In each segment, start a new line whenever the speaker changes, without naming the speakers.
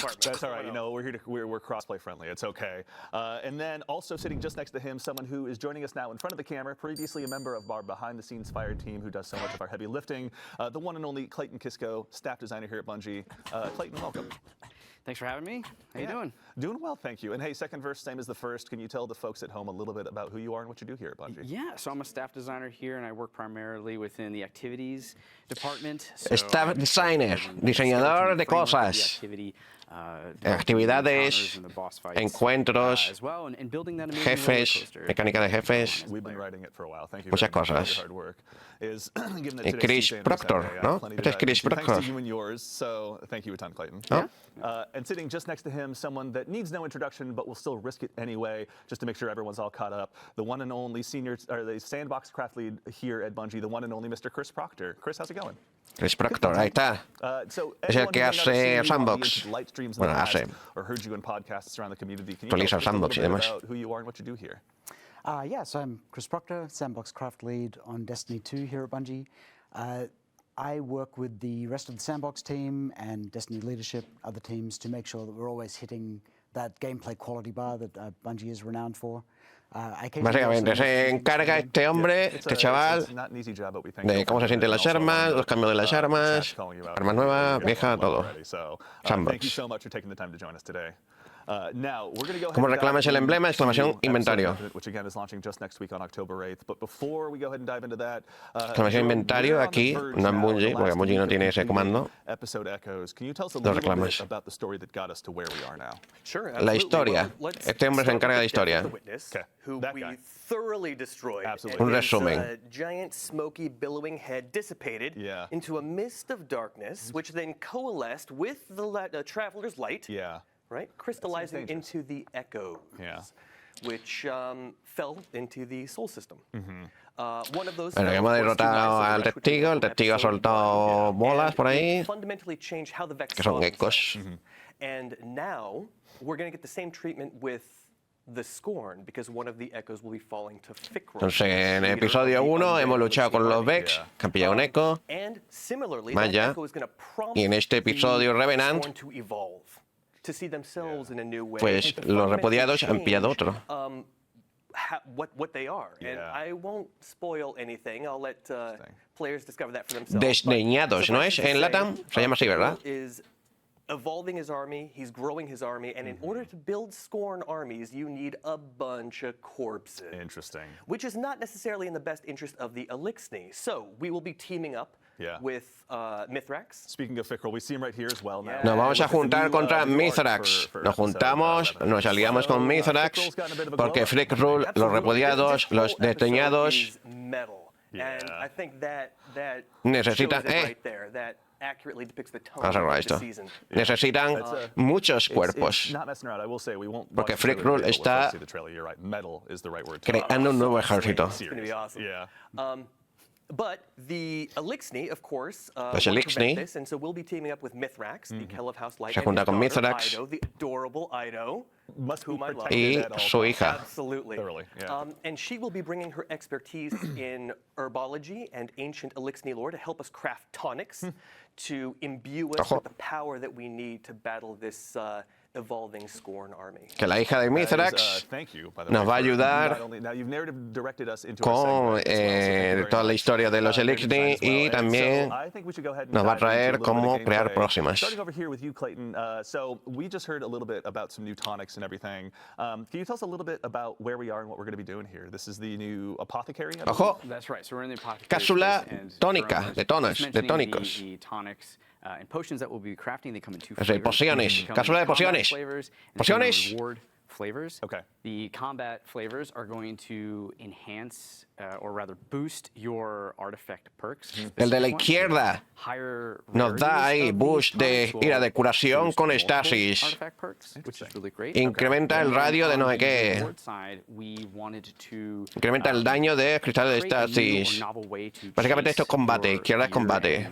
department.
That's all right. You know, we're crossplay friendly. It's okay. And then also sitting just next to him, someone who is joining us now in front of the camera, previously a member of our behind-the-scenes Fire team who does so much of our heavy lifting, the one and only Clayton Kisko, staff designer here at Bungie. Clayton, welcome.
Thanks for having me. How you doing?
Doing well, thank you. And hey, second verse, same as the first. Can you tell the folks at home a little bit about who you are and what you do here at Bungie?
Yeah, so I'm a staff designer here, and I work primarily within the activities department.
Staff designer, diseñador de cosas, actividades, encuentros, jefes, mecánica de jefes, muchas cosas. Chris Proctor, ¿no? Este es Chris Proctor.
¿No? And sitting just next to him, someone that needs no introduction, but will still risk it anyway, just to make sure everyone's all caught up. The one and only the sandbox craft lead here at Bungie, the one and only Mr. Chris Proctor. Chris, how's it going?
Chris Proctor, ahí está. Es el que hace Sandbox. Bueno, hace. Actualiza el Sandbox y demás.
Yeah, so I'm Chris Proctor, Sandbox Craft Lead on Destiny 2 here at Bungie. I work with the rest of the Sandbox team and Destiny leadership, other teams, to make sure that we're always hitting that gameplay quality bar that Bungie is renowned for.
Básicamente se encarga este hombre, este chaval, de cómo se sienten las armas, los cambios de las armas, armas nuevas, viejas, todo. Sandbox. ¿Cómo reclamas el emblema? Exclamación inventario. Exclamación inventario aquí, no en Bungie, porque Bungie no tiene ese comando. Lo reclamas. La historia. Este hombre se encarga de historia. Un resumen.
Giant smoky billowing head dissipated into a mist of darkness, which then coalesced with the traveler's light. Right, crystallizing into the echoes, which fell into the soul system. One of those.
Bueno, hemos derrotado al testigo. El testigo ha soltado bolas por ahí, que son ecos.
And now we're going to get the same treatment with the Scorn, because one of the echoes will be falling to Fikro.
Entonces, en el episodio 1 hemos luchado con los Vex, que han pillado un eco, Maya, y en este episodio Revenant, pues los repudiados han pillado otro. Desdeñados, ¿no es? En LATAM se llama así, ¿verdad?
Evolving his army, he's growing his army, and in order to build Scorn armies, you need a bunch of corpses.
Interesting.
Which is not necessarily in the best interest of the Elixni. So we will be teaming up with Mithrax.
Speaking of Fikro, we see him right here as well now.
Nos vamos a juntar contra Mithrax. Nos juntamos, nos aliamos con Mithrax, porque Frick Rule, los repudiados, los desdeñados, necesitan... Vamos a ver esto. Necesitan muchos cuerpos, porque Frick Rule está creando un nuevo ejército.
But the Elixni, of course,
los Elixni
and so we'll be teaming up with Mithrax, the Kell of House Light,
se junta con Mithrax
Ido, the adorable Ido, whom I love.
Y su hija.
Absolutely. And she will be bringing her expertise in herbology and ancient Elixni lore to help us craft tonics to imbue us with the power that we need to battle this evolving Scorn army.
Que la hija de Mithrax nos va a ayudar con toda la historia de los Elixni y también nos va a traer cómo crear próximas.
Starting over here with you, Clayton. So we just heard a little bit about some new tonics and everything. Can you tell us a little bit about where we are and what we're going to be doing here? This is the new apothecary.
Ojo.
That's right. So we're in the apothecary.
Cápsula tónica, de tónicos.
And potions that we'll be crafting, they come in two
flavors. Pociones, cápsula de pociones. Pociones.
Flavors.
Okay.
The combat flavors are going to enhance, or rather boost your artifact perks.
El de la izquierda nos da ahí boost de ira de curación con estasis. Incrementa el radio de no sé qué. Incrementa el daño de cristales de estasis. Básicamente esto es combate. Izquierda es combate.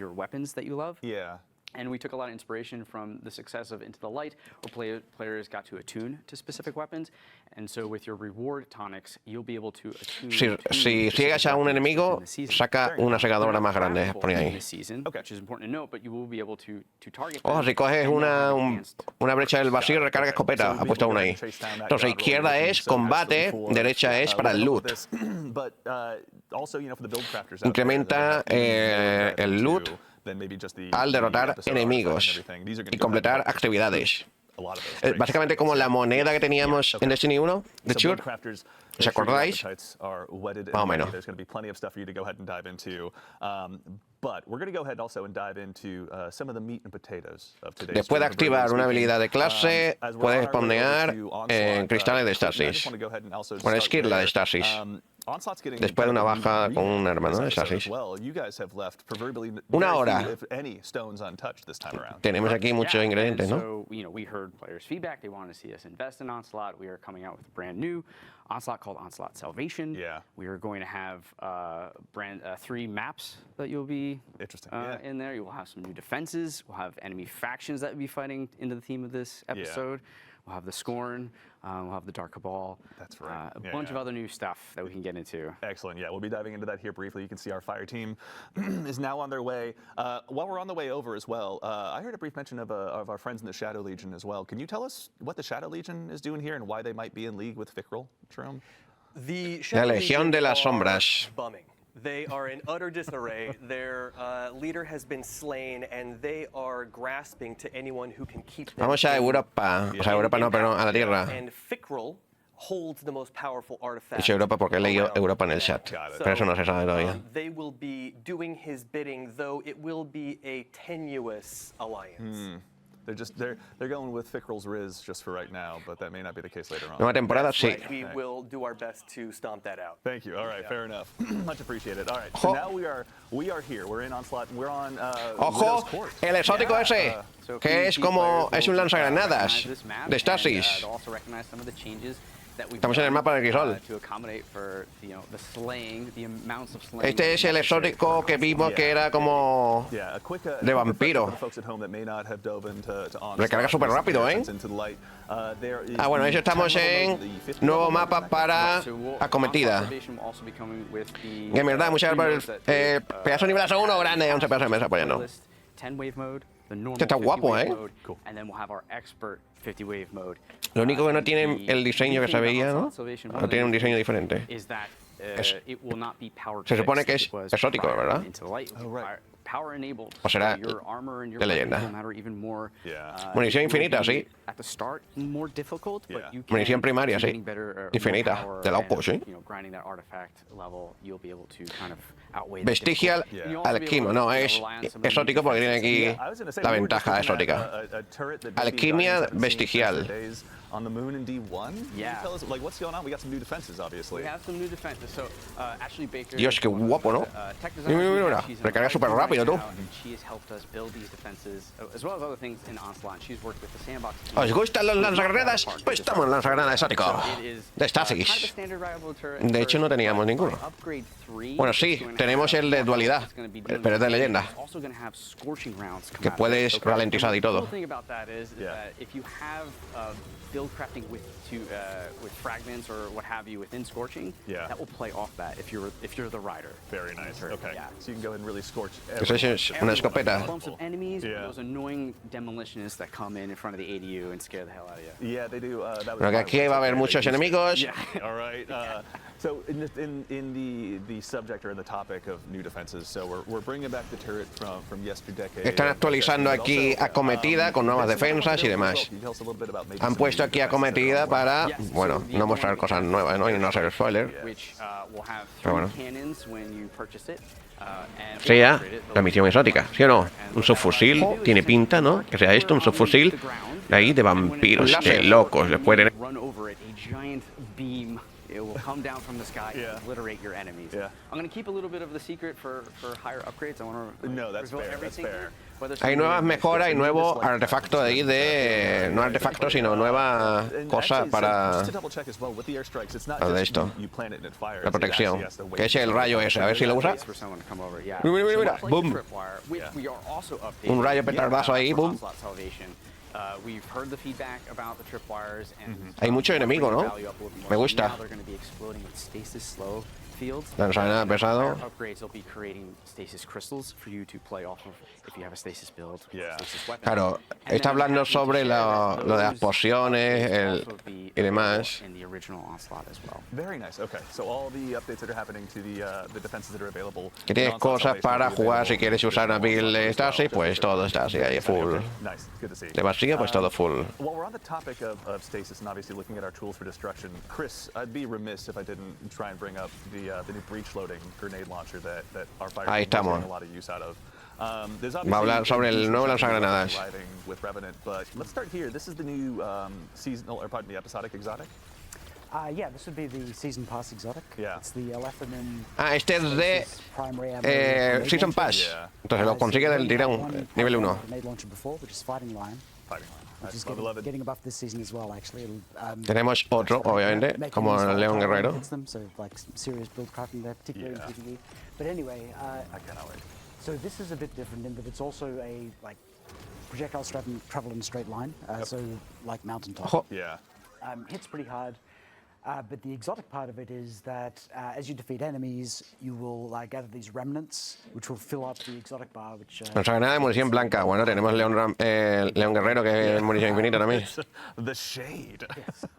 And we took a lot of inspiration from the success of Into the Light, where players got to attune to specific weapons. And so with your reward tonics, you'll be able to attune
Si ciegas a un enemigo, saca una segadora más grande. Pone ahí.
Which is important to note, but you will be able to target
Oh, si coges una brecha del vacío, recarga escopeta. Ha puesto una ahí. Entonces, izquierda es combate, derecha es para el loot. Incrementa el loot al derrotar enemigos y completar actividades. Básicamente como la moneda que teníamos en Destiny 1, de Shure. ¿Os acordáis? Más o menos. Después de activar una habilidad de clase, puedes spawnear en cristales de estasis. Bueno, esquirla de estasis. Después de una baja con un arma, ¿no? De estasis. Una hora. Tenemos aquí muchos ingredientes, ¿no?
We heard players' feedback. They wanted to see us invest in Onslaught. We are coming out with a brand new Onslaught called Onslaught Salvation. We are going to have 3 maps that you'll be in there. You will have some new defenses. We'll have enemy factions that will be fighting into the theme of this episode. We'll have the Scorn. We'll have the Dark Cabal. That's right. A bunch of other new stuff that we can get into.
Excellent. Yeah, we'll be diving into that here briefly. You can see our fire team is now on their way. While we're on the way over as well, I heard a brief mention of our friends in the Shadow Legion as well. Can you tell us what the Shadow Legion is doing here and why they might be in league with Fickrel, Jerome?
La Legión de las Sombras.
They are in utter disarray. Their leader has been slain, and they are grasping to anyone who can keep them.
Vamos a Europa. O sea, Europa no, perdón, a la Tierra.
And Fickrel holds the most powerful artifact.
Dice Europa porque he leído Europa en el chat. Pero eso no se sabe todavía.
They will be doing his bidding, though it will be a tenuous alliance.
They're going with Fickrel's Riz just for right now, but that may not be the case later on.
Nueva temporada, sí.
We will do our best to stomp that out.
Thank you. All right, fair enough. Much appreciated. All right, so now we are here. We're in Onslaught. We're on.
Ojo, el exótico ese, que es como es un lanzagranadas de estasis. Estamos en el mapa del Crisol. Este es el exótico que vimos que era como de vampiro. Recarga súper rápido, ¿eh? Bueno, eso estamos en nuevo mapa para acometida. En verdad, muchas gracias por el pedazo de nivelazo 1 grande, 11 pedazos de mesa apoyando. Este está guapo, ¿eh? Lo único que no tiene el diseño que se veía, ¿no? No tiene un diseño diferente. Se supone que es exótico, ¿verdad? O será de leyenda. Munición infinita, sí. Munición primaria, sí. Infinita. De locos, sí. Vestigial alquimia. No, es exótico porque tiene aquí la ventaja exótica. Alquimia vestigial.
On the moon in D1? Yeah. Can you tell us, like, what's going on? We got some new defenses, obviously.
We have some new defenses. So, Ashley Baker.
Dios, qué guapo, ¿no? Mira, recarga súper rápido, tú.
She has helped us build these defenses, as well as other things in Onslaught. She's worked with the sandbox.
¿Os gustan los lanzagranadas? Pues estamos en lanzagranadas exótico. De estasis. De hecho, no teníamos ninguno. Bueno, sí, tenemos el de dualidad, pero es de leyenda. Que puedes ralentizar y todo.
Build crafting with fragments or what have you within scorching, that will play off that if you're the rider.
Very nice. Okay. Yeah. So you can go ahead and really scorch.
Eso es una escopeta.
Bumps of enemies, those annoying demolitionists that come in front of the ADU and scare the hell out of you.
Yeah, they do.
Bueno, que aquí va a haber muchos enemigos.
Yeah. All right. So in the subject or in the topic of new defenses, so we're bringing back the turret from yesterday.
Están actualizando aquí acometida con nuevas defensas y demás. Han puesto aquí acometida para, bueno, no mostrar cosas nuevas, ¿no? Y no hacer spoiler. Pero bueno. Sea la misión exótica, ¿sí o no? Un subfusil, tiene pinta, ¿no? Que sea esto, un subfusil de ahí de vampiros, de locos, les pueden...
It will come down from the sky and obliterate your enemies. I'm going to keep a little bit of the secret for higher upgrades. I want to reveal everything.
Hay nuevas mejoras y nuevo artefacto ahí de... No artefacto, sino nueva cosa para... de esto. La protección. Que es el rayo ese. A ver si lo usa. Mira, boom. Un rayo petardazo ahí, boom. Hay mucho enemigo, ¿no? Me gusta. Lanzará pesado. Claro, está hablando sobre lo de las pociones y demás. Que tienes cosas para jugar si quieres usar una build de Stasi, pues todo está así, ahí full. De vacío, pues todo full. Ahí estamos. Va a hablar sobre el nuevo lanzagranadas. Este es de Season Pass. Entonces lo consigue del tirón, nivel 1. Tenemos otro, obviamente, como el León Guerrero.
So this is a bit different in that it's also a projectiles travel in a straight line, so like mountaintop. Hits pretty hard. But the exotic part of it is that as you defeat enemies, you will gather these remnants, which will fill up the exotic bar.
Nuestra granada de munición blanca. Bueno, tenemos León Guerrero, que es munición infinita también.
The shade.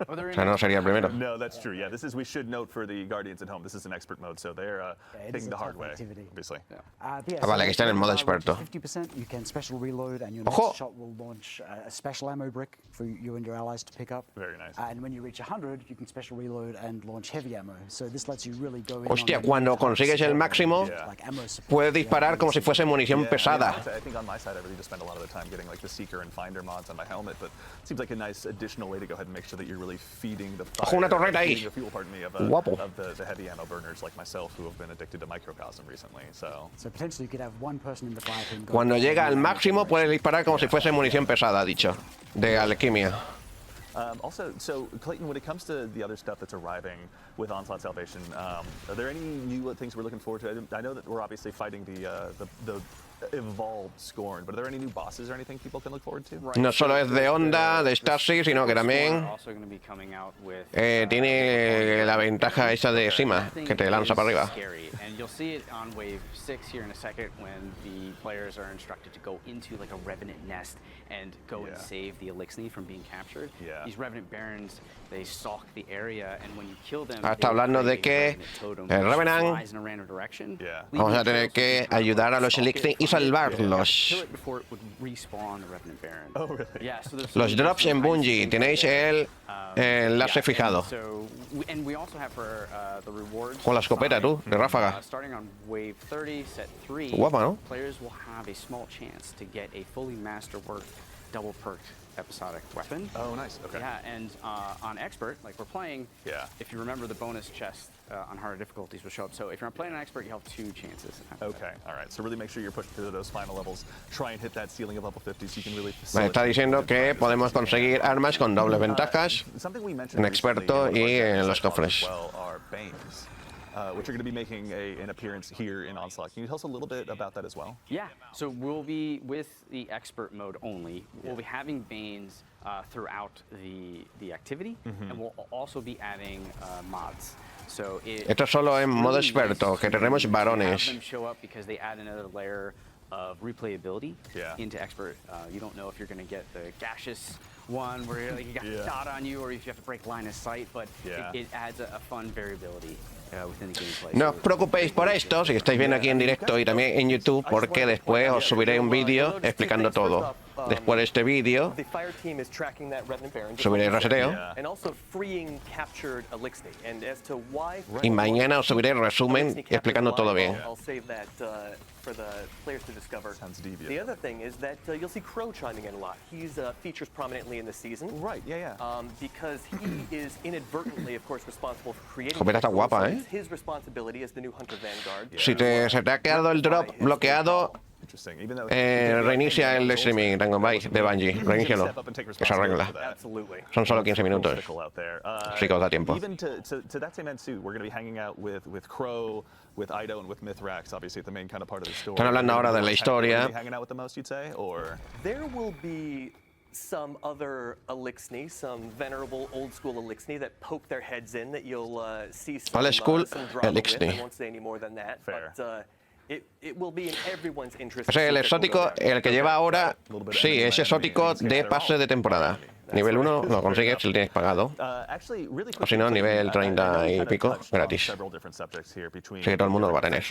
O sea, no sería el primero.
No, that's true. Yeah, we should note for the Guardians at home, this is an expert mode, so they're taking the hard way, obviously.
Vale, aquí está en el modo experto.
50%, you can special reload, and your next shot will launch a special ammo brick for you and your allies to pick up.
Very nice.
And when you reach 100, you can special reload and launch heavy ammo. So this lets you really go in.
Hostia, cuando consigues el máximo, puedes disparar como si fuese munición pesada.
I think on my side I really just spend a lot of the time getting like the Seeker and Finder mods on my helmet, but it seems like a nice additional way to go ahead and make sure that you're really feeding the fire,
una torreta ahí.
the fuel, pardon me, of the heavy ammo burners like myself who have been addicted to microcosm recently. So
potentially you could have one person in the fire team.
Cuando llega al máximo, puedes disparar como si fuese munición pesada, dicho, de alquimia.
Also, so Clayton, when it comes to the other stuff that's arriving with Onslaught Salvation, are there any new things we're looking forward to? I know that we're obviously fighting the evolved Scorn, but are there any new bosses or anything people can look forward to?
No solo es de onda, de Stasi, sino que también tiene la ventaja esa de Sima, que te lanza para arriba.
You'll see it on wave 6 here in a second when the players are instructed to go into like a Revenant nest and go and save the Elixir from being captured. These Revenant Barons, they stalk the area, and when you kill them,
está hablando de que el Revenant vamos a tener que ayudar a los Elixir y salvarlos. Los drops en Bungie, tenéis el enlace fijado. Con la escopeta, tú, de ráfaga. Guapa, ¿no?
Players will have a small chance to get a fully masterwork double perked episodic weapon.
Oh, nice. Okay.
Yeah, and on expert, like we're playing, if you remember, the bonus chest on harder difficulties will show up. So if you're playing on expert, you have 2 chances.
Okay, all right. So really make sure you're pushing through those final levels. Try and hit that ceiling of level 50 so you can really.
Me está diciendo que podemos conseguir armas con dobles ventajas en experto y en los cofres.
Which are going to be making an appearance here in Onslaught. Can you tell us a little bit about that as well?
Yeah, so we'll be, with the expert mode only, we'll be having Banes throughout the activity, and we'll also be adding mods. So
esto solo en modo experto, que tenemos varones.
Them show up because they add another layer of replayability into expert. You don't know if you're going to get the gaseous one where you got shot on you, or if you have to break line of sight, but it adds a fun variability.
No os preocupéis por esto, si estáis viendo aquí en directo y también en YouTube, porque después os subiré un vídeo explicando todo. después de este vídeo,
the fire team is tracking that Revenant Baron,
subiré el reseteo.
and also freeing captured Elixni. And as to why
Y mañana os subiré el resumen explicando todo bien.
I'll save that for the players to discover.
Sounds devious.
The other thing is that you'll see Crow chiming in a lot. He's features prominently in the season.
Right, yeah.
Because he is inadvertently, of course, responsible for creating.
Jopera está guapa,
It's his responsibility as the new Hunter Vanguard.
Si se te ha quedado el drop bloqueado, reinicia el streaming de Bungie. Reinícialo, que se arregla. Son solo 15 minutos, así que os da tiempo.
Even to that same end too, we're going to be hanging out with Crow, with Ido, and with Mithrax, obviously the main kind of part of the story.
Están hablando ahora de la historia.
Hanging out with the most, you'd say, or
there will be some other Elixni, some venerable old school Elixni that poke their heads in that you'll see some,
Old school
some drama
Elixni.
with. I won't say any more than that.
Fair.
But it will be in everyone's interest.
Ese es el exótico, el que lleva ahora, sí, es exótico de pase de temporada. Nivel 1 lo consigues si lo tienes pagado. O si no, nivel 30 y pico, gratis. Así que todo el mundo lo va a tener.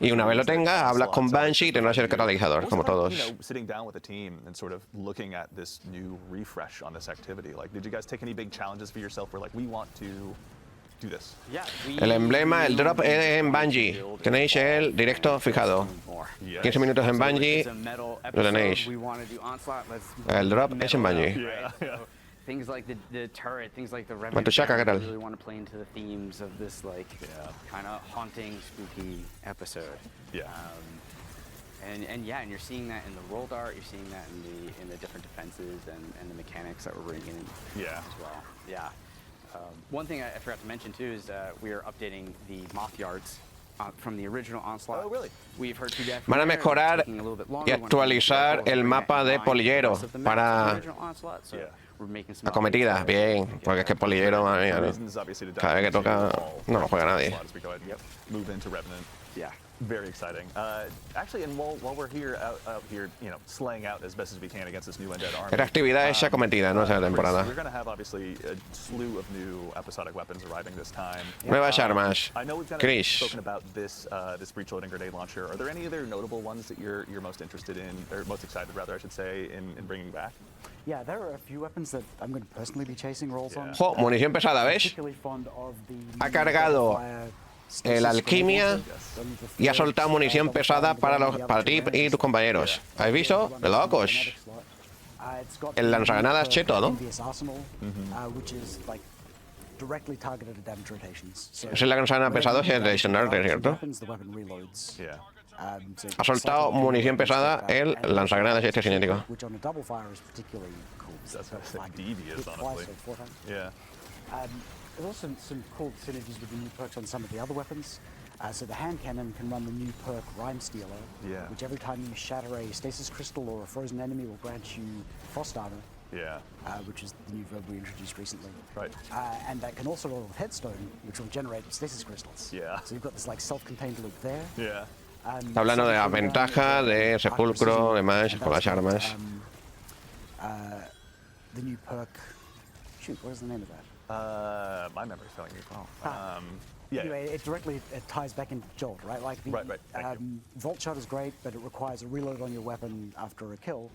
Y una vez lo tengas, hablas con Banshee y tendrás el catalizador, como todos.
Sitting down with the team and sort of looking at this new refresh on this activity. Like, did you guys take any big challenges for yourself where like we want to do this?
El emblema, el drop es en Bungie. Tenéis el directo fijado. 15 minutos en Bungie, lo tenéis. El drop es en Bungie.
Things like the turret, things like the
Matushaka, ¿qué
Revenant,
tal?
really want to play into the themes of this like kind of haunting, spooky episode.
Yeah.
And you're seeing that in the roll dart. You're seeing that in the different defenses and the mechanics that we're bringing in as well. Yeah. One thing I forgot to mention too is we are updating the moth yards from the original Onslaught.
Oh, really?
We've heard feedback.
Van a mejorar y actualizar el mapa de Polillero para acometida. Bien, porque es que Polillero, madre mía, cada vez que toca no lo juega nadie.
Move into Revenant.
Yeah.
Very exciting. Actually, and while we're here, out here, you know, slaying out as best as we can against this new undead army.
Era actividad esa acometida, no esa temporada.
We're going to have obviously a slew of new episodic weapons arriving this time.
Nuevas armas.
I know we've kind of spoken about this breach loading grenade launcher. Are there any other notable ones that you're most interested in, or most excited rather, I should say, in bringing back?
Yeah, there are a few weapons that I'm going to personally be chasing rolls on.
Jo, munición pesada, ¿ves? Ha cargado el alquimia y ha soltado munición pesada para ti y tus compañeros. ¿Habéis visto? ¡De locos! El lanzagranadas cheto, ¿no? Es el lanzagranadas pesado, es el de Standard, ¿cierto? Ha soltado munición pesada el lanzagranadas este cinético.
There's also some cool synergies with the new perks on some of the other weapons. So the hand cannon can run the new perk Rhyme Stealer, which every time you shatter a stasis crystal or a frozen enemy will grant you frost armor. Which is the new verb we introduced recently.
Right.
And that can also roll with Headstone, which will generate stasis crystals. So you've got this like self-contained loop there.
Está hablando de la ventaja de sepulcro, demás, con las armas.
The new perk. Shoot, what is the name of that?
My memory's failing me.
Anyway, it directly ties back into Jolt, right? Like the Vault Shot is great, but it requires a reload on your weapon after a kill.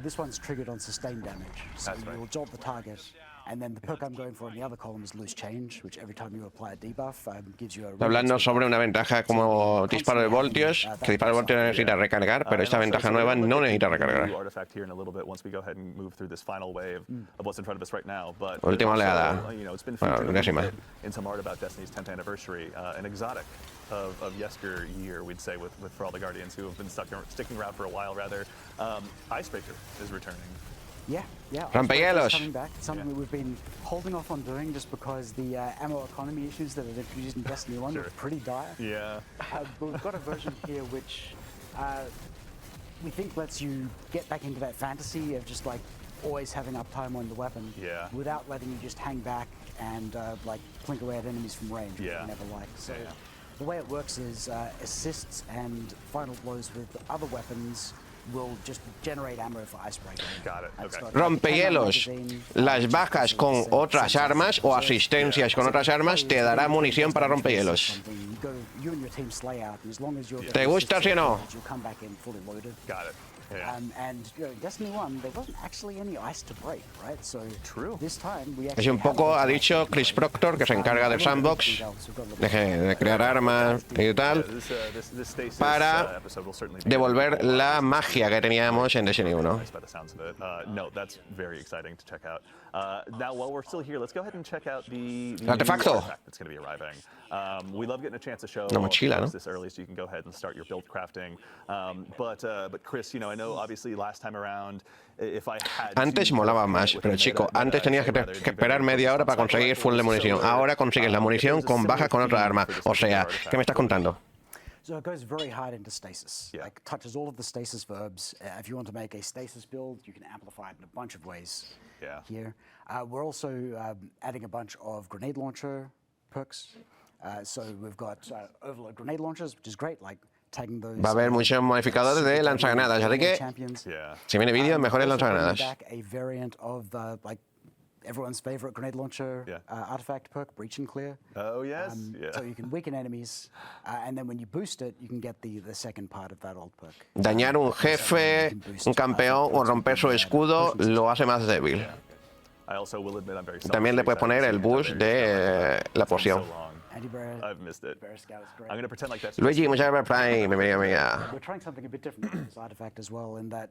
This one's triggered on sustained damage, so you will jolt the target. And then the perk I'm going for in the other column is Loose Change, which every time you apply a debuff gives you a...
Está hablando sobre una ventaja como disparo de voltios, que disparo de voltios necesita recargar, pero esta ventaja nueva no necesita recargar. Última oleada. Bueno, décima.
Of yesteryear, we'd say, with for all the Guardians who have been sticking around for a while, rather. Icebreaker is returning.
Yeah.
Rampehielos.
Coming back. It's something that we've been holding off on doing just because the ammo economy issues that are introduced in Destiny 1 are pretty dire. But we've got a version here which we think lets you get back into that fantasy of just like always having uptime on the weapon without letting you just hang back and like plink away at enemies from range, which you never like. So the way it works is assists and final blows with other weapons will just generate ammo for Icebreaker.
Got it. Okay.
Rompehielos. Las bajas con otras armas o asistencias con otras armas te dará munición para rompehielos. ¿Te gusta sí o no?
Got it. Yeah.
And Destiny 1, there wasn't actually any ice to break, right? So
True.
This time we
Es un poco, ha dicho Chris Proctor, que se encarga del sandbox, de crear armas y tal, para devolver la magia que teníamos en Destiny 1.
No, that's very exciting to check out. Now, while we're still here, let's go ahead and check out the
artefacto
artifact that's going to be arriving. We love getting a chance to show
la mochila, ¿no?
this early, so you can go ahead and start your build crafting. But Chris, you know, I know obviously last time around, if I had
Antes molaba más, pero chico, antes tenías que esperar media hora para conseguir full de munición. Ahora consigues la munición con baja con otra arma. O sea, ¿qué me estás contando?
So it goes very hard into stasis.
Yeah.
Like touches all of the stasis verbs. If you want to make a stasis build, you can amplify it in a bunch of ways.
Yeah.
Here, we're also adding a bunch of grenade launcher perks. So we've got overload grenade launchers, which is great. Like tagging those.
Va a haber muchos modificadores de lanzagranadas, así que si viene vídeo, mejores lanzagranadas.
Back a variant of like everyone's favorite grenade launcher artifact perk, Breach and Clear.
Oh, yes.
So you can weaken enemies, and then when you boost it, you can get the second part of that old perk.
Dañar un jefe, un campeón o romper su escudo lo hace más débil. También le puedes poner el boost de la poción.
I've missed it. I'm going to pretend like that's
Luigi, muchas gracias por Prime, bienvenido, amiga.
We're trying something a bit different with this artifact as well, in that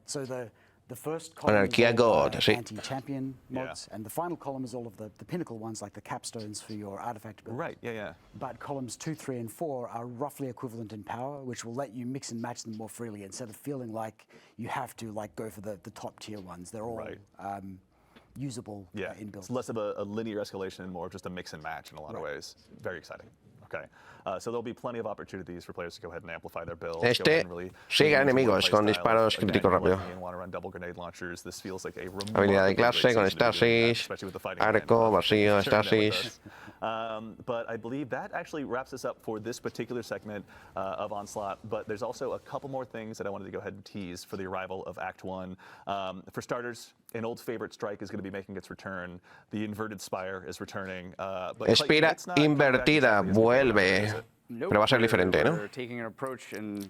the first
Anarquía
column
God,
is
sí.
anti-champion mods, and the final column is all of the pinnacle ones, like the capstones for your artifact build.
Right, yeah.
But columns 2, 3, and 4 are roughly equivalent in power, which will let you mix and match them more freely instead of feeling like you have to go for the top tier ones. They're all usable in builds.
It's less of a linear escalation and more of just a mix and match in a lot of ways. Very exciting. Okay, so there'll be plenty of opportunities for players to go ahead and amplify their builds.
Sigue enemigos con disparos críticos rápido. Habilidad de clase con estasis, arco, vacío, estasis.
But I believe that actually wraps us up for this particular segment of Onslaught. But there's also a couple more things that I wanted to go ahead and tease for the arrival of Act 1. For starters, an old favorite strike is going to be making its return. The inverted spire is returning.
Espira invertida vuelve. Pero va a ser diferente, ¿no?
We're taking an approach and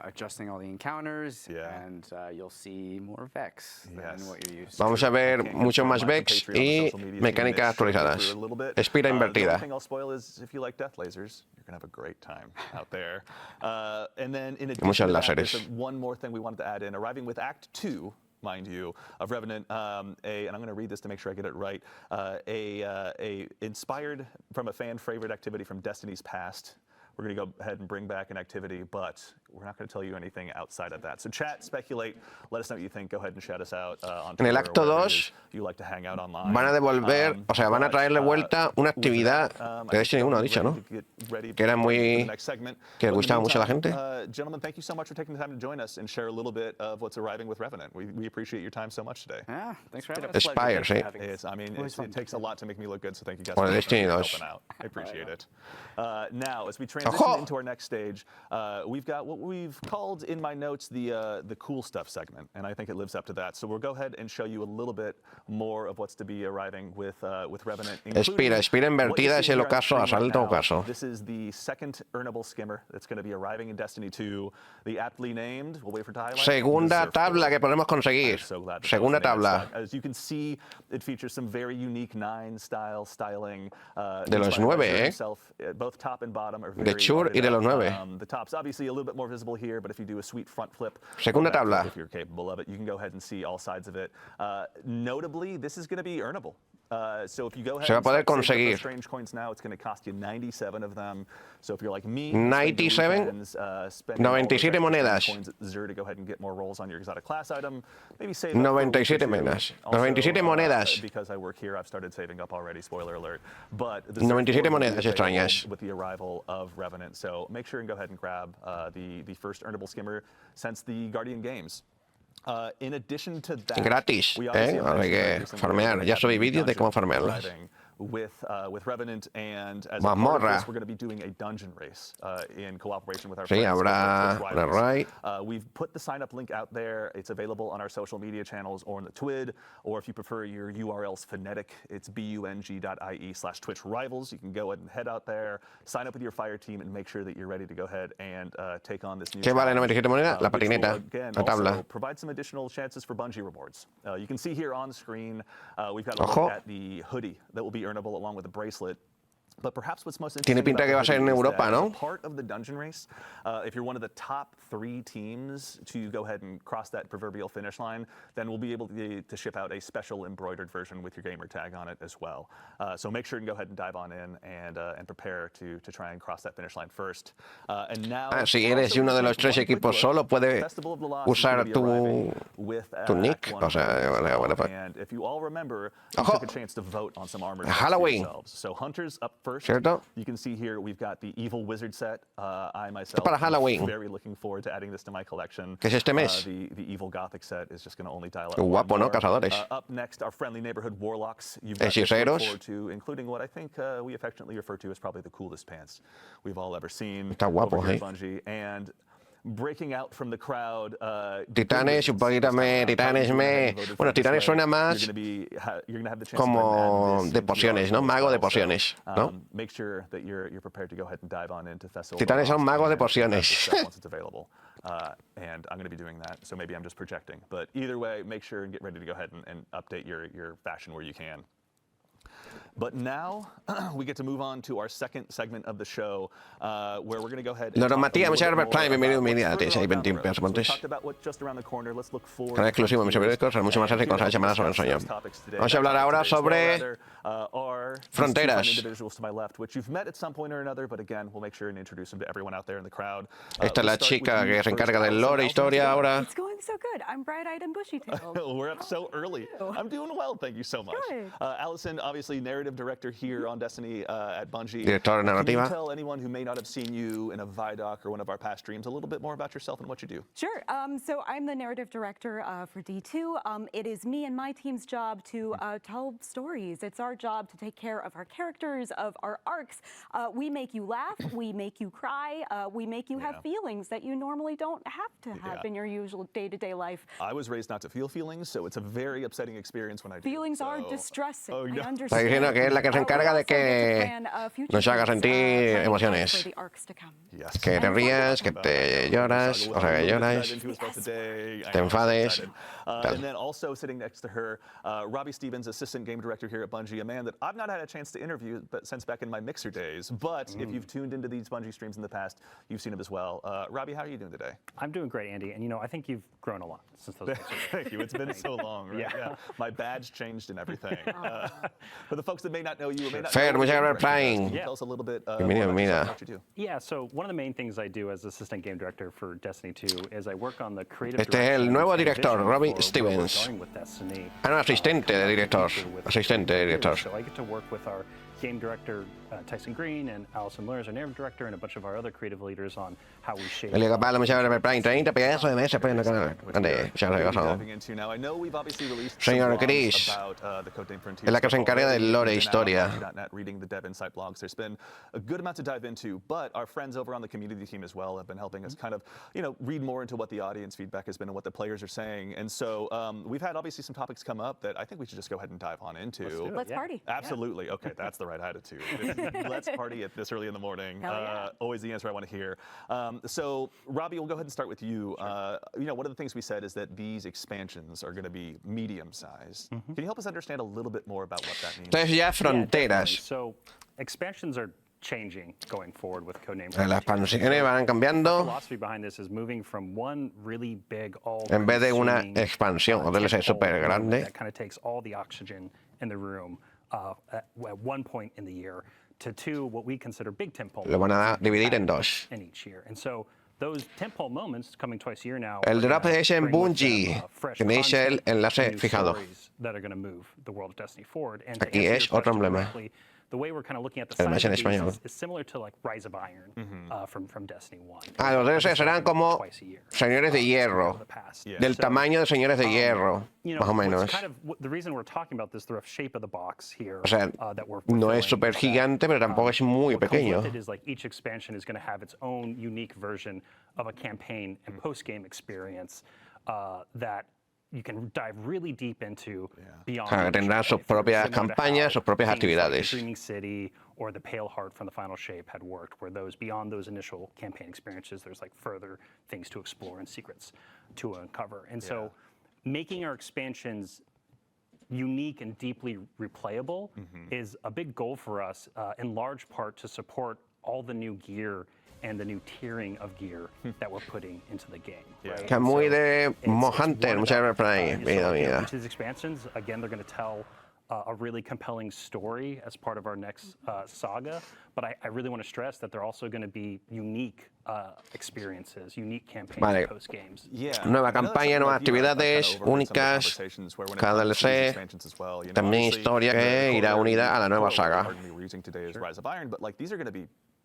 adjusting all the encounters, and you'll see more Vex than what you're used to.
Vamos a ver mucho más Vex y mecánicas actualizadas. Espira invertida.
I'll spoil is if you like death lasers, you're gonna have a great time out there. And then in addition to that, there's one more thing we wanted to add in, arriving with Act 2. Mind you, of Revenant, and I'm going to read this to make sure I get it right. Inspired from a fan favorite activity from Destiny's past. We're going to go ahead and bring back an activity, but we're not going to tell you anything outside of that. So chat, speculate, let us know what you think. Go ahead and shout us out on Twitter.
En el acto 2
you like to hang out online.
van a devolver, o sea, van a traer de vuelta una actividad que Destiny 1 ha dicho, ¿no? Que era muy, que gustaba mucho a la gente.
Gentlemen, thank you so much for taking the time to join us and share a little bit of what's arriving with Revenant. We appreciate your time so much today.
Yeah, thanks for having us.
Spire, sí.
It takes a lot to make me look good, so thank you guys
Por
for
Destiny 2.
helping out. I appreciate it. Now, as we transition into our next stage, we've got what we've called in my notes the cool stuff segment, and I think it lives up to that. So we'll go ahead and show you a little bit more of what's to be arriving with Revenant.
Espira invertida es el ocaso, asalto ocaso.
This is the second earnable skimmer that's going to be arriving in Destiny 2. The aptly named, we'll wait for highlight.
Segunda tabla que podemos conseguir. Segunda tabla.
As you can see, it features some very unique 9 styling.
De los 9,
both top and bottom are very
de Chur y de los 9.
The top's obviously a little bit more visible here, but if you do a sweet front flip,
segunda tabla.
If you're capable of it, you can go ahead and see all sides of it. Notably, this is going to be earnable. So if you go ahead
se va a poder conseguir.
Strange coins now, it's going to cost you 97 of them. So if you're like me,
97 monedas.
Coins at Xur to go ahead and get more rolls on your exotic class item. Maybe save
97 monedas. 97 monedas.
Because I work here, I've started saving up already. Spoiler alert. But
97 monedas extrañas.
With the arrival of Revenant, so make sure and go ahead and grab the first earnable skimmer since the Guardian Games. In addition to that,
gratis, hay que farmear. Ya subí vídeos de cómo farmearlas.
with Revenant, and as
Mazmorra.
part of this, we're going to be doing a dungeon race in cooperation with our
Sí,
friends.
habrá una raid.
We've put the sign-up link out there. It's available on our social media channels or on the TWID, or if you prefer your URL's phonetic, it's bung.ie/Twitch Rivals. You can go ahead and head out there, sign up with your fire team, and make sure that you're ready to go ahead and take on this new
¿Qué vale
challenge,
97 monedas? La
which will,
patineta,
again,
la tabla.
also provide some additional chances for Bungie rewards. You can see here on screen, we've got a look
Ojo.
at the hoodie that will be earnable along with the bracelet. But perhaps what's most
Tiene
interesting
pinta que va a ser en
about the hoodie
Europa,
is that
¿no?
as a part of the dungeon race, if you're one of the top 3 teams to go ahead and cross that proverbial finish line, then we'll be able to ship out a special embroidered version with your gamer tag on it as well. So make sure and go ahead and dive on in and prepare to try and cross that finish line first. And now,
Si eres uno de los 3 equipos solo, puedes usar tu nick. O sea, bueno, pues.
And if you all remember, you
Ojo.
took a chance to vote on some armor.
Halloween.
So Hunters up first.
¿Cierto?
You can see here we've got the Evil Wizard set. I myself
para
am
Halloween.
very looking forward to adding this to my collection.
¿Qué es este mes?
The Evil Gothic set is just going to only dial up.
Qué guapo,
one
¿no?
more.
Cazadores.
Up next, our friendly neighborhood Warlocks. You've got this to
Hechiceros.
look forward to, including what I think we affectionately refer to as probably the coolest pants we've all ever seen.
Está guapo,
over here
¿eh?
at Bungie. And breaking out from the crowd.
Titanes, un poquito Titanes me... Bueno, Titanes suena más como de pociones, ¿no? Mago de pociones, ¿no?
Make sure that you're prepared to go ahead and dive on into Festival.
Titanes son magos de pociones.
Once it's available. And I'm going to be doing that, so maybe I'm just projecting. But either way, make sure and get ready to go ahead and update your fashion where you can. But now we get to move on to our second segment of the show, where we're going to go ahead and
Loro Matías, muchas gracias por Prime, bienvenido,
bienvenida.
bienvenida. Hay 20 pesos montes.
Canal
Canal exclusivo, muchos periódicos, mucho más fácil con las llamadas sobre el sueño. Vamos a hablar ahora sobre fronteras. Esta es la chica que se encarga del lore, historia ahora.
It's going so good. I'm bright-eyed and bushy-tailed.
We're up so early. I'm doing well, thank you so much.
Good.
Allison, obviously narrative director here on Destiny at Bungie.
Directora
Can
narrativa.
you tell anyone who may not have seen you in a Vidoc or one of our past streams a little bit more about yourself and what you do?
Sure. So I'm the narrative director for D2. It is me and my team's job to tell stories. It's our job to take care of our characters, of our arcs. We make you laugh. We make you cry. We make you have feelings that you normally don't have to have in your usual day-to-day life.
I was raised not to feel feelings, so it's a very upsetting experience when I do.
Feelings are distressing.
Oh, no.
I understand.
Está diciendo que es la que se encarga de que nos haga sentir emociones. Que te rías, que te lloras, o sea, que lloras, te enfades.
And then also sitting next to her, Robbie Stevens, assistant game director here at Bungie, a man that I've not had a chance to interview since back in my Mixer days. But if you've tuned into these Bungie streams in the past, you've seen him as well. Robbie, how are you doing today?
I'm doing great, Andy. And I think you've grown a lot since those days.
Thank you. It's been so long, right? Yeah. My badge changed and everything. For the folks that may not know you, or may not
Fer,
know
muchas
you,
gracias por Prime.
tell us a little bit
Bienvenido,
more about
bienvenida.
yourself and what you do.
Yeah, so one of the main things I do as assistant game director for Destiny 2 is I work on the creative
Este es el
direction
nuevo
and
director,
vision
Robbie
for where
Stevens.
we're going with Destiny.
Ah, no, asistente de director. Asistente de director.
So I get to work with our game director, Tyson Green, and Allison Miller, our narrative director, and a bunch of our other creative leaders on how we shape.
Elia Capallo, muchas gracias por Prime. 30 pesos de mes, en el canal. Ande, muchas gracias. Señor Chris, es la que se encarga del lore e historia.
Reading the dev insight blogs. There's been a good amount to dive into, but our friends over on the community team as well have been helping us kind of, read more into what the audience feedback has been and what the players are saying. And so we've had obviously some topics come up that I think we should just go ahead and dive on into.
Let's party.
Absolutely. Okay, that's the right attitude. Let's party at this early in the morning. Always the answer I want to hear. So, Robbie, we'll go ahead and start with you. One of the things we said is that these expansions are going to be medium-sized. Can you help us understand a little bit more about what that means?
Entonces ya fronteras.
So expansions are changing going forward with Codename.
Las expansiones van cambiando.
The philosophy behind this is moving from one really big
En vez de una expansión o DLC súper grande,
that kind of takes all the oxygen in the room at one point in the year to two what we consider big tentpole
lo van a dividir en dos.
in each year. And so those tentpole moments coming twice a year now.
El drop es en
bring with
Bungie.
them, fresh
Tenéis el
content,
enlace
new
fijado.
stories that are going to move the world of Destiny forward. And to
Aquí
answer
es
your
otro
question
emblema.
directly, the way we're kind of looking at the size of these is similar to like Rise of Iron from Destiny 1.
Los DLCs serán como Señores de Hierro, del tamaño de Señores de Hierro, más o menos. O sea, no es súper gigante, pero tampoco es muy pequeño.
Each expansion is going to have its own unique version of a campaign and post-game experience that you can dive really deep into beyond.
Claro, que tendrán sus propias campañas, sus propias actividades.
Dreaming City or the Pale Heart from the Final Shape had worked, where those beyond those initial campaign experiences, there's like further things to explore and secrets to uncover. And so, making our expansions unique and deeply replayable is a big goal for us, in large part to support all the new gear and the new tiering of gear that we're putting into the game. Right?
Que muy de Hunter, mucha replay, vida.
These expansions, again, they're going to tell a really compelling story as part of our next saga, but I really want to stress that they're also going to be unique experiences, unique campaigns, post games.
Nueva campaña, nuevas actividades únicas, cada DLC, también historia que irá unida a la nueva saga.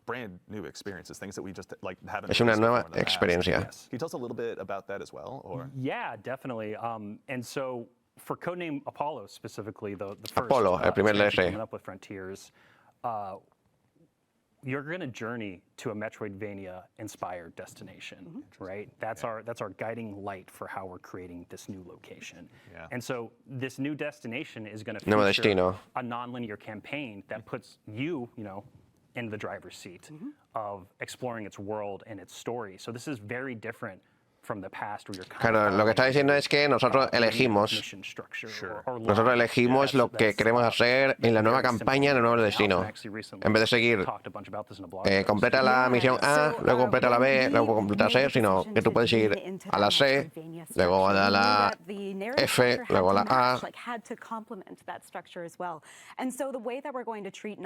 Brand new experiences, things that we just like haven't.
Es una nueva experiencia.
Can you tell us a little bit about that as well, or?
Yeah, definitely. And so for codename Apollo specifically, the first
Apollo, el primer DLC.
Coming up with Frontiers, you're going to journey to a Metroidvania-inspired destination, right? That's our guiding light for how we're creating this new location. And so this new destination is going to feature a non-linear campaign that puts you know, in the driver's seat of exploring its world and its story. So this is very different from the past where you're
Claro, lo que está diciendo es que nosotros elegimos lo que queremos hacer en la nueva campaña, en el nuevo destino. En vez de seguir, completa la misión A, luego completa la B, luego completa C, sino que tú puedes ir a la C, luego a la F, luego a la A.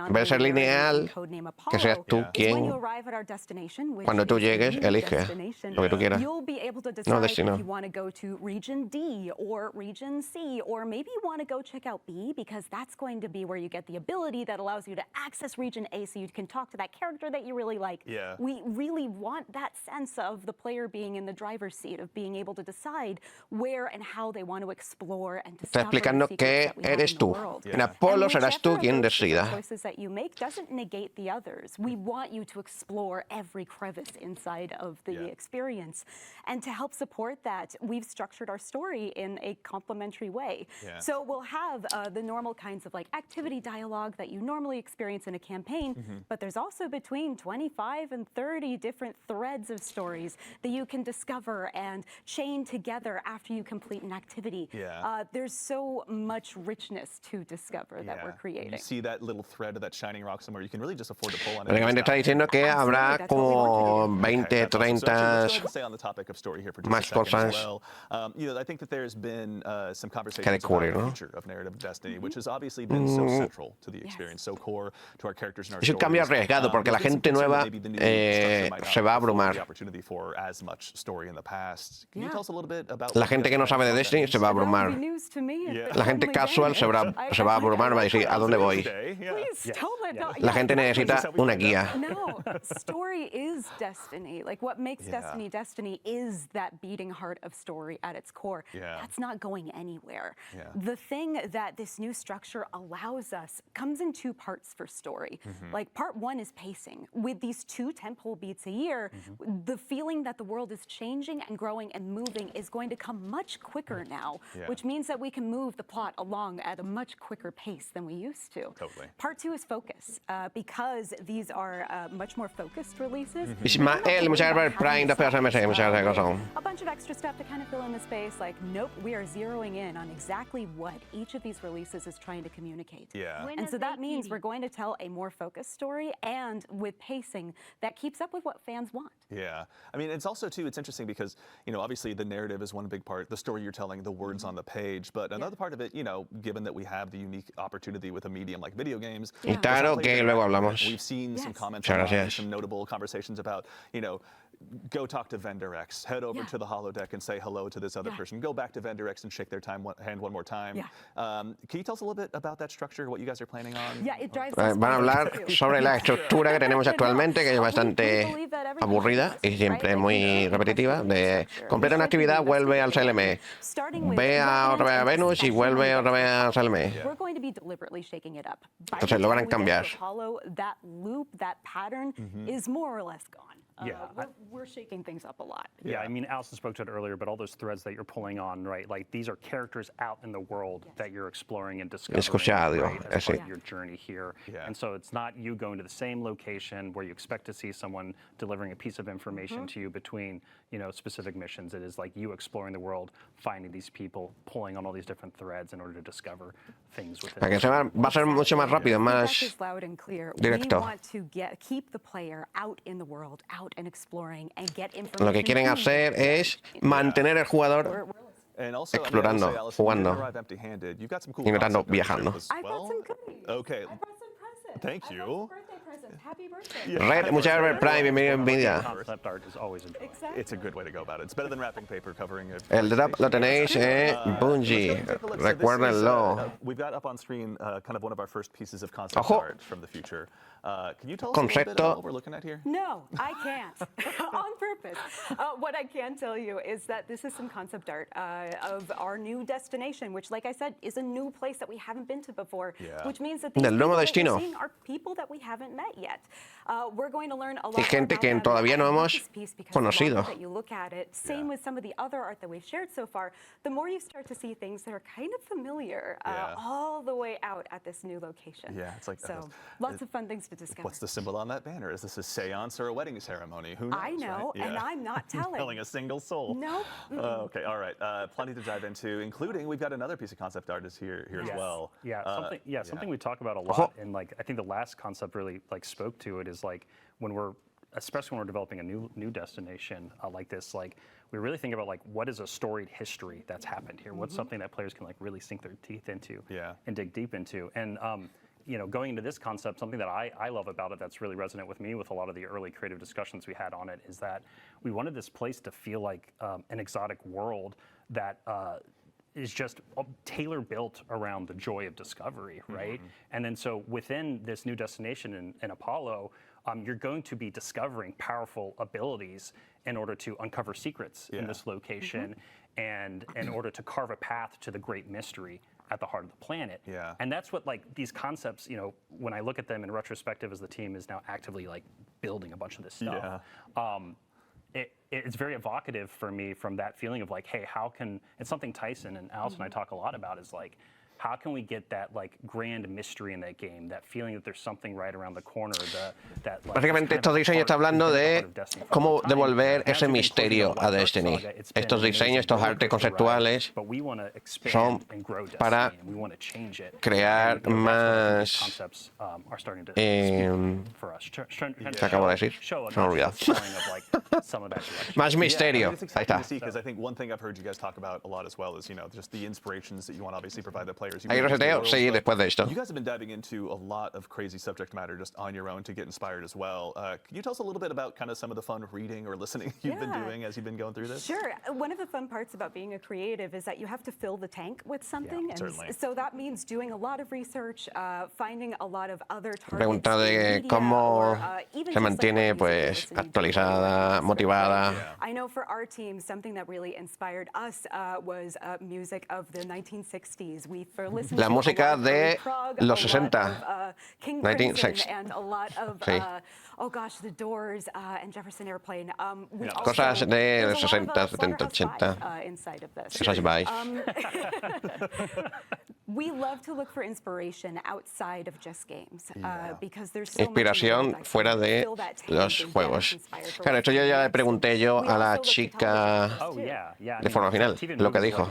En vez de ser lineal, que seas tú quien, cuando tú llegues, elige lo que tú quieras.
Able to decide if you want to go to region D or region C, or maybe you want to go check out B, because that's going to be where you get the ability that allows you to access region A so you can talk to that character that you really like. We really want that sense of the player being in the driver's seat, of being able to decide where and how they want to explore and discover the secrets that we have in the world.
En Apolo serás tú quien decida.
Choices that you make doesn't negate the others. We want you to explore every crevice inside of the experience. And to help support that, we've structured our story in a complementary way. So we'll have the normal kinds of like activity dialogue that you normally experience in a campaign, but there's also between 25 and 30 different threads of stories that you can discover and chain together after you complete an activity. There's so much richness to discover that we're creating.
You see that little thread of that shining rock somewhere, you can really just afford to pull on it.
Básicamente está diciendo que habrá como 20, 30 más cosas.
You know, I think that there's been some conversations about the future of narrative Destiny, which has obviously been so central to the experience, so core to our characters and our
stories. Es un cambio arriesgado porque la gente nueva se va a abrumar. La gente que no sabe de Destiny se va a abrumar. La gente casual se va a abrumar, va a decir, ¿a dónde voy? La gente necesita una guía.
No, story is Destiny. Like what makes Destiny Destiny is that beating heart of story at its core. That's not going anywhere. The thing that this new structure allows us comes in two parts for story. Like part one is pacing. With these 2 tentpole beats a year, the feeling that the world is changing and growing and moving is going to come much quicker now, which means that we can move the plot along at a much quicker pace than we used to. Part 2 is focus, because these are much more focused releases.
Ismael, muchas gracias por Prime, después de muchas gracias.
A bunch of extra stuff to kind of fill in the space, like, nope, we are zeroing in on exactly what each of these releases is trying to communicate. And so that means we're going to tell a more focused story, and with pacing that keeps up with what fans want.
I mean, it's also, too, it's interesting because, you know, obviously the narrative is one big part, the story you're telling, the words on the page, but another part of it, you know, given that we have the unique opportunity with a medium like video games,
claro que luego hablamos.
We've seen some comments online, some notable conversations about, you know, go talk to vendor X, head over to the holodeck and say hello to this other person, go back to vendor X and shake their hand one more time. Can you tell us a little bit about that structure, what you guys are planning on?
Van a hablar sobre la estructura que tenemos actualmente, que es bastante aburrida y siempre muy repetitiva, de completa una actividad, vuelve al CLM, ve otra vez a Venus y vuelve otra vez al CLM. Entonces lo van a cambiar.
That loop, that pattern is more or less gone. We're shaking things up a lot.
Yeah, I mean, Allison spoke to it earlier, but all those threads that you're pulling on, right? Like these are characters out in the world that you're exploring and discovering, right, as part of your journey here. And so it's not you going to the same location where you expect to see someone delivering a piece of information to you between, you know, specific missions. It is like you exploring the world, finding these people, pulling on all these different threads in order to discover things within.
Para que va a ser mucho más rápido, más directo.
We want to keep the player out in the world, out and exploring and get information.
Lo que quieren hacer es mantener el jugador explorando, jugando y no tanto viajando.
Okay. Thank you.
Red, muchas gracias, Prime, bienvenida.
It's a good way to go about it. It's better than wrapping paper covering it.
El drop lo tenéis en Bungie, recuérdenlo.
We've got up on screen kind of one of our first pieces of concept art from the future. Can you tell us a little bit about what we're looking at here?
No, I can't. On purpose. What I can tell you is that this is some concept art of our new destination, which, like I said, is a new place that we haven't been to before. Which means that these people that we're seeing are people that we haven't met yet. We're going to learn a lot
Y gente que todavía no hemos conocido.
That you look at it, same with some of the other art that we've shared so far, the more you start to see things that are kind of familiar all the way out at this new location.
It's like
so lots of fun things to discover.
What's the symbol on that banner? Is this a seance or a wedding ceremony? Who knows?
I know,
right?
and I'm not telling.
Telling a single soul.
No.
Okay, all right. Plenty to dive into, including we've got another piece of concept art here as well.
Something we talk about a lot, and like I think the last concept really like spoke to it is like especially when we're developing a new destination like this, like we really think about like what is a storied history that's happened here? What's something that players can like really sink their teeth into and dig deep into? And you know, going into this concept, something that I love about it that's really resonant with me with a lot of the early creative discussions we had on it is that we wanted this place to feel like an exotic world that is just tailor-built around the joy of discovery, right? And then so within this new destination in Apollo, you're going to be discovering powerful abilities in order to uncover secrets in this location and in order to carve a path to the great mystery at the heart of the planet. And that's what like these concepts, you know, when I look at them in retrospective as the team is now actively like building a bunch of this stuff, it's very evocative for me from that feeling of like, hey, how can, it's something Tyson and Alice and I talk a lot about is like, how can we get that like grand mystery in that game, that feeling that there's something right around the corner, that like,
básicamente estos diseños están hablando de cómo devolver ese misterio a Destiny. Estos diseños, estos artes conceptuales son para crear más ¿qué acabo de decir? Se me ha olvidado. Más misterio. Ahí está.
Because I think one thing I've heard you guys talk about a lot as well is, you know, just the inspirations that you want to obviously provide the players.
¿Hay reseteo? Sí, después de esto.
You guys have been diving into a lot of crazy subject matter just on your own to get inspired as well. Can you tell us a little bit about kind of some of the fun reading or listening you've been doing as you've been going through this?
Sure. One of the fun parts about being a creative is that you have to fill the tank with something. And so that means doing a lot of research, finding a lot of other targets.
Pregunta de cómo se mantiene pues actualizada, motivada.
I know for our team, something that really inspired us was music of the 1960s.
La música de los 60,
1960, and a lot of oh gosh, The Doors and Jefferson Airplane.
Cosas de los 60, 70, 80. Esas vais.
We love to look for inspiration outside of just games because there's so
inspiración fuera de los juegos. Claro, esto yo ya le pregunté yo a la chica de forma final, lo que dijo.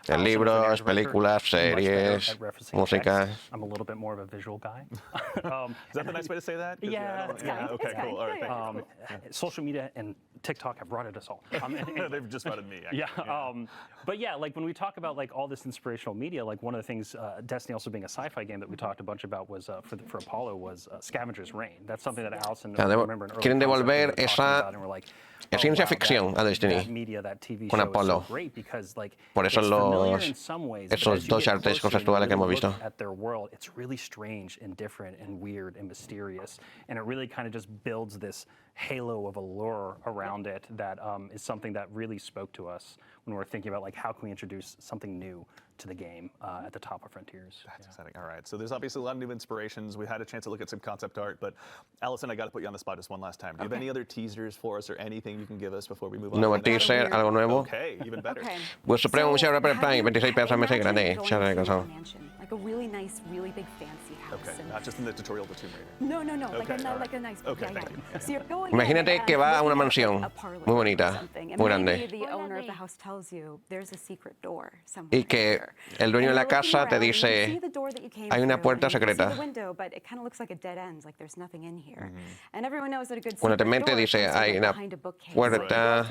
En libros, películas, series, música.
I'm a little bit more of a visual guy.
Is that the nice way to say that?
Yeah.
Okay, cool. All right, thank you.
Social media and TikTok have rotted us all.
They've just rotted me.
But yeah, like when we talk about like all this inspirational media, like one of the things, Destiny also being a sci-fi game that we talked a bunch about was for Apollo was Scavenger's Reign. That's something that Allison remember an early
quieren devolver esa ciencia ficción a
that
Destiny
media, that TV
con
show
Apollo.
is so great because like
Por eso
it's familiar in some ways, but
esos
as you
dos
get
artes
closer and
conceptuales que hemos
really
visto.
look at their world, it's really strange and different and weird and mysterious, and it really kind of just builds this halo of allure around it that is something that really spoke to us when we're thinking about like how can we introduce something new to the game at the top of Frontiers.
That's exciting. All right, so there's obviously a lot of new inspirations. We had a chance to look at some concept art, but Allison, I got to put you on the spot just one last time. Do you have any other teasers for us or anything you can give us before we move on?
Nuevo teaser, algo nuevo.
Okay, even better.
Vuestro premio Museo Rapper Prime, 26 pesos al mes gratis. Ya lo he cansado.
Like a really nice, really big fancy house.
Okay, not just in the tutorial to Tomb Raider.
No. Like a nice.
Okay,
yeah.
thank you.
So you're going
Imagínate que va a una mansión muy bonita, muy grande.
The owner of the house tells you there's a secret door somewhere.
Y que el dueño de la casa te dice, hay una puerta secreta. Cuando te mente dice, hay una puerta.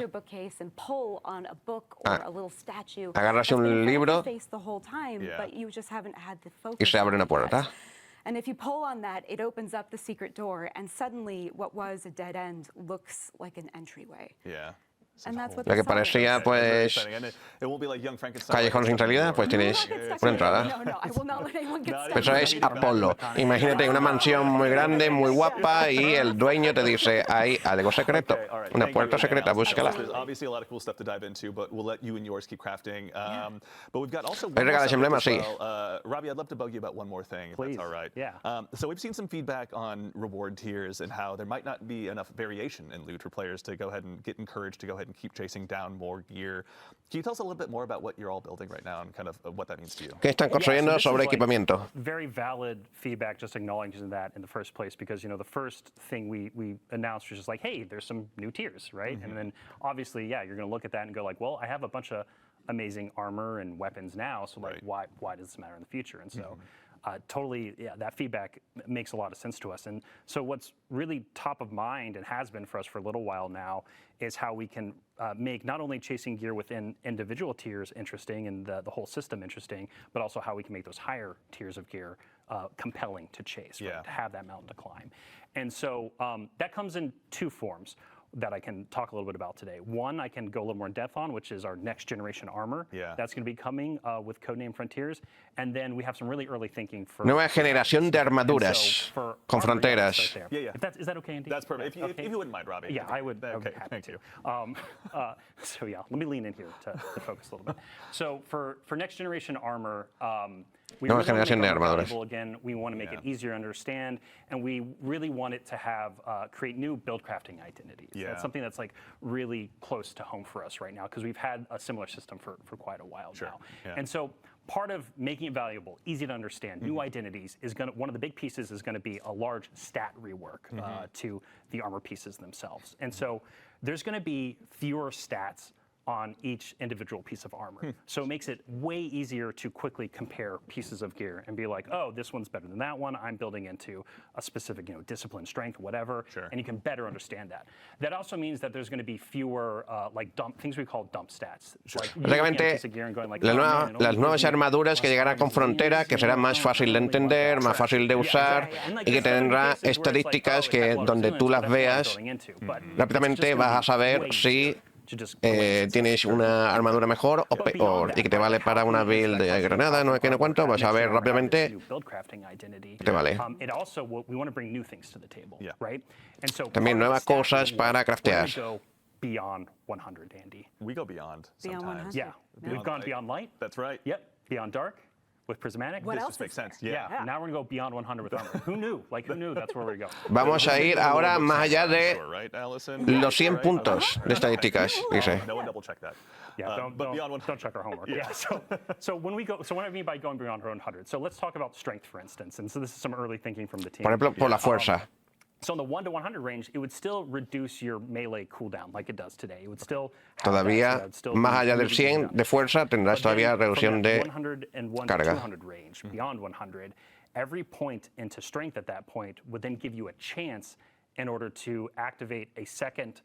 Agarras un libro y se abre una puerta.
And if you pull on that, it opens up the secret door, and suddenly what was a dead end looks like an entryway.
Yeah.
And that's what
Lo que parecía pues callejón sin salida, pues tienes una entrada. Eso es Apolo. Imagínate una mansión muy grande, muy guapa y el dueño te dice, hay algo secreto, una puerta secreta, búscala. Hay regalos emblemas, sí.
Robbie, I'd love to bug you about one more thing, if that's all right.
Yeah.
So we've seen some feedback on reward tiers and how there might not be enough variation in loot for players to go ahead and get encouraged to go ahead and keep chasing down more gear. Can you tell us a little bit more about what you're all building right now and kind of what that means to you?
¿Qué están construyendo sobre equipamiento?
Very valid feedback, just acknowledging that in the first place, because the first thing we announced was just like, hey, there's some new tiers, right? And then obviously, yeah, you're going to look at that and go like, well, I have a bunch of amazing armor and weapons now, so like, why does this matter in the future? And so. Totally, yeah, that feedback makes a lot of sense to us. And so what's really top of mind and has been for us for a little while now is how we can make not only chasing gear within individual tiers interesting and the whole system interesting, but also how we can make those higher tiers of gear compelling to chase, right? To have that mountain to climb. And so that comes in two forms that I can talk a little bit about today. One, I can go a little more in depth on, which is our next generation armor. That's going to be coming with Codename Frontiers. And then we have some really early thinking for...
Nueva generación de armaduras con fronteras.
Is that okay, Andy?
That's perfect. If you wouldn't mind, Robbie.
Yeah, I would.
Okay,
happy
thank
to.
you.
So yeah, let me lean in here to focus a little bit. So for next generation armor, we really want to make it valuable again. We want to make it easier to understand, and we really want it to have create new build crafting identities. That's something that's like really close to home for us right now because we've had a similar system for quite a while now. And so part of making it valuable, easy to understand, new identities is going to, one of the big pieces is going to be a large stat rework to the armor pieces themselves. And so there's going to be fewer stats on each individual piece of armor. So it makes it way easier to quickly compare pieces of gear and be like, oh, this one's better than that one. I'm building into a specific, discipline, strength, whatever, and you can better understand that. That also means that there's going to be fewer things we call dump stats.
Básicamente, las nuevas armaduras que llegarán con frontera, que será más fácil de entender, más fácil de usar y que tendrá estadísticas que donde tú las veas, rápidamente vas a saber si tienes una armadura mejor o peor y que te vale para una build de granada, no sé qué, no cuánto, vas a ver rápidamente que te vale. También nuevas cosas para craftear.
Beyond 100, Andy.
We go beyond sometimes.
Yeah, we've gone beyond light.
That's right.
Yep, beyond dark. With prismatic,
what
this
else
just makes sense.
Yeah. Now we're gonna go beyond 100 with armor. Who knew? Who knew? That's where we go.
Vamos a ir ahora más allá de los 100 puntos de estadísticas, dice.
No one double check that.
Yeah, don't check our homework. Yeah. So when we go, so what I mean by going beyond 100. So let's talk about strength, for instance. And so this is some early thinking from the team.
Por ejemplo, por la fuerza.
So in the 1 to 100 range, it would still reduce your melee cooldown like it does today. It would still
todavía más allá del 100 de fuerza tendrás todavía reducción de
100 and 1
carga.
to 200 range, beyond 100, every point into strength at that point would then give you a chance in order to activate a second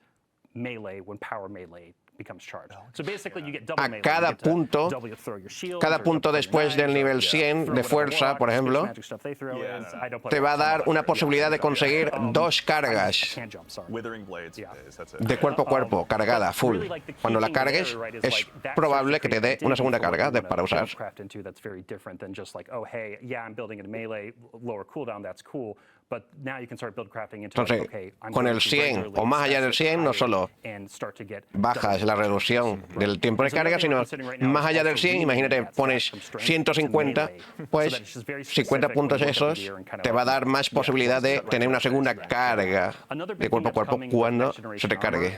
melee when power melee becomes charged. So basically you get double
A
melee.
cada
You get to
punto,
double throw your shields,
cada
or double
punto
throw your
después del
knives,
nivel
or
100
throw
de
whatever
fuerza,
warlock,
por
space
ejemplo,
magic stuff they throw in. I don't play
te va a dar
Warlock,
una
but
posibilidad de conseguir 2 cargas
I can't jump, sorry.
Withering blades. That's it.
de cuerpo a cuerpo, cargada, full.
Really, like, the key
Cuando la
thing there,
cargues,
right, is,
es
like, that
probable
starts to
que te
create
dé una
identity
segunda
for what
carga
you wanna
para usar.
craft into that's very different than just like, oh, hey, yeah, I'm building a melee, lower cooldown, that's cool. But now you can start build crafting into
Entonces,
like, okay, I'm
con
going
el
to
100
regularly
o más allá del 100, no
higher
solo
and start to get
bajas la reducción del tiempo de carga, sino más allá del 100, imagínate, pones 150, pues 50 puntos esos te va a dar más posibilidad de tener una segunda carga de cuerpo a cuerpo cuando se te cargue.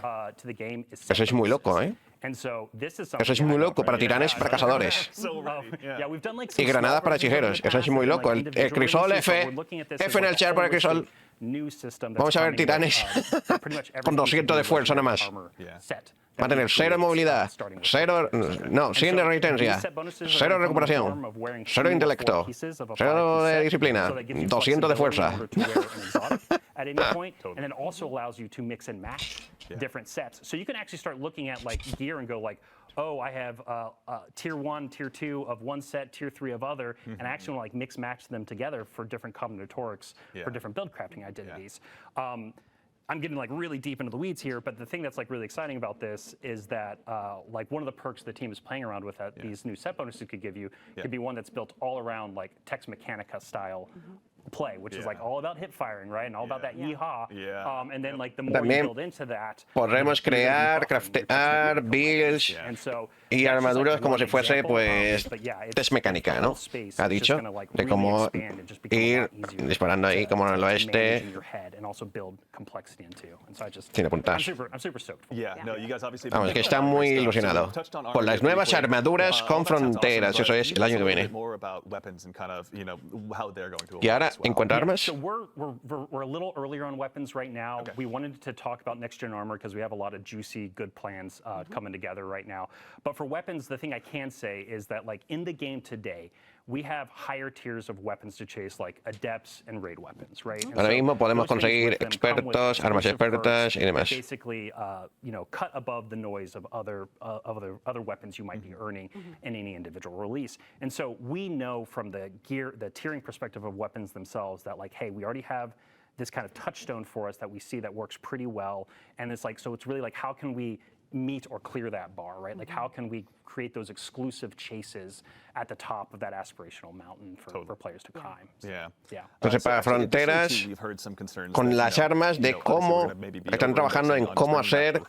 Eso es muy loco, ¿eh? Eso es muy loco para tiranes, para cazadores. Y granadas para hechiceros. Eso es muy loco. El crisol F en el chat para el crisol. Vamos a ver titanes con 200 de fuerza nada más. Va a tener 0 de movilidad, 0, no, 100 de resistencia, 0 de recuperación, 0 de intelecto, 0 de disciplina, 200 de fuerza.
At any point, and then also allows you to mix and match different sets. So you can actually start looking at like gear and go like, oh, I have tier 1, tier 2 of one set, tier 3 of other, and I actually want to like mix match them together for different combinatorics, for different build crafting identities. I'm getting like really deep into the weeds here, but the thing that's like really exciting about this is that like one of the perks the team is playing around with that these new set bonuses could give you could be one that's built all around like Tex Mechanica style play, which is like all about hip firing, right? And all about that yeehaw. And then like the more you build into that,
podremos crear, craftear, builds y armaduras como si fuese pues test mecánica, ¿no? Ha dicho de cómo ir disparando ahí como en el oeste. Sin apuntar. Vamos, que está muy ilusionado por las nuevas armaduras con fronteras. Eso es el año que viene. Y ahora, en cuanto a armas.
So we're a little earlier on weapons right now. We wanted to talk about next gen armor because we have a lot of juicy, good plans coming together right now. But for weapons, the thing I can say is that like in the game today, we have higher tiers of weapons to chase, like adepts and raid weapons, right?
Ahora mismo podemos conseguir expertos, armas expertas y demás.
Basically, you know, cut above the noise of other weapons you might be earning in any individual release. And so we know from the tiering perspective of weapons themselves that like, hey, we already have this kind of touchstone for us that we see that works pretty well. And it's like, so it's really like, how can we meet or clear that bar, right? Like how can we create those exclusive chases at the top of that aspirational mountain for players to climb?
Entonces, para fronteras, con las armas, de cómo están trabajando en cómo hacer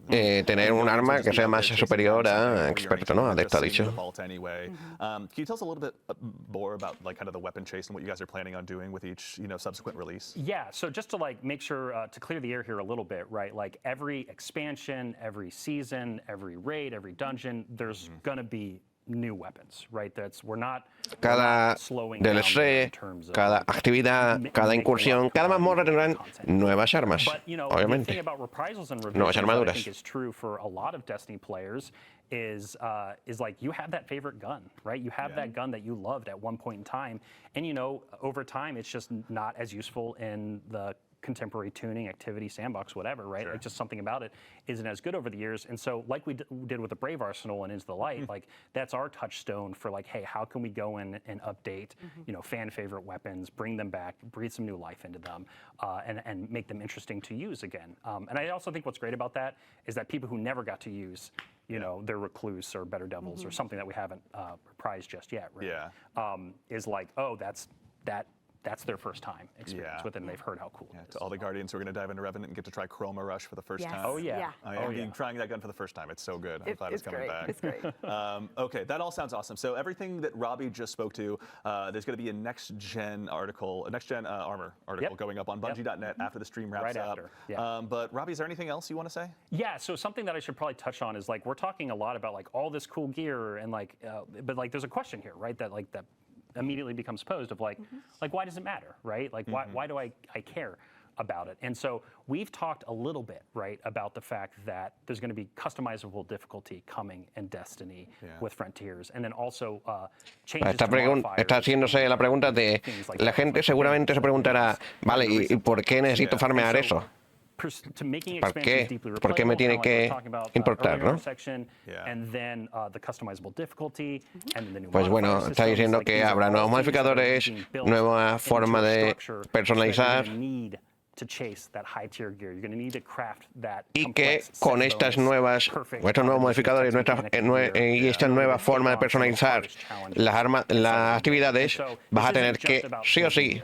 tener un arma que sea más superior a experto, ¿no? Adepto, ha dicho.
Can you tell us a little bit more about like kind of the weapon chase and what you guys are planning on doing with each, you know, subsequent release?
Yeah, so just to like make sure to clear the air here a little bit, right? Like every expansion, every season, every raid, every dungeon, there's going to be new weapons, right? We're not slowing down in terms of
cada actividad, cada incursión, cada mazmorra tendrán nuevas armas,
but, you know,
obviamente.
The thing about reprisals and
Nuevas
revisions that I
armaduras.
think is true for a lot of Destiny players is like you have that favorite gun, right? You have that gun that you loved at one point in time, and you know, over time, it's just not as useful in the contemporary tuning, activity, sandbox, whatever, right? Like just something about it isn't as good over the years. And so like we did with the Brave Arsenal and Into the Light, like that's our touchstone for like, hey, how can we go in and update, you know, fan favorite weapons, bring them back, breathe some new life into them, and make them interesting to use again. And I also think what's great about that is that people who never got to use, you know, their Recluse or Better Devils or something that we haven't reprised just yet, right? Is like, oh, that's their first time experience with it, and they've heard how cool it is.
To all the Guardians who are going to dive into Revenant and get to try Chroma Rush for the first time.
Oh, yeah.
I am trying that gun for the first time. It's so good. I'm glad it's coming back.
It's great.
Okay, that all sounds awesome. So everything that Robbie just spoke to, there's going to be a next-gen article, a next-gen armor article going up on Bungie.net after the stream wraps up. But Robbie, is there anything else you want to say?
Yeah, so something that I should probably touch on is like we're talking a lot about like all this cool gear and like, but like there's a question here, right? That like that immediately becomes posed of like why does it matter, right? Like why do I care about it? And so we've talked a little bit, right, about the fact that there's going to be customizable difficulty coming in Destiny with Frontiers, and then also changes to modifiers.
Está haciéndose la pregunta de la gente seguramente se preguntará, vale, ¿y por qué necesito farmear eso? ¿Para qué? ¿Por qué me tiene que importar, no? Pues bueno, está diciendo que habrá nuevos modificadores, nueva forma de personalizar y que con estas nuevas, estos nuevos modificadores y esta nueva forma de personalizar las actividades, vas a tener que, sí o sí,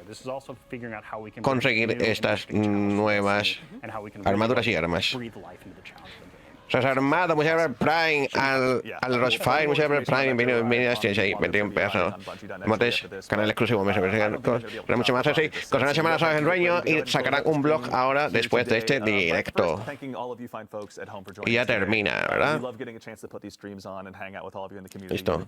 conseguir estas nuevas armaduras y armas. Gracias armado, muchas gracias Prime, al Rossfire, muchas gracias Prime, bienvenidas, tienes ahí 21 pesos. Motes, canal exclusivo, mucho más así. Cosa una semana sabes el dueño y sacarán un blog ahora después de este directo. Y ya termina, ¿verdad? Listo.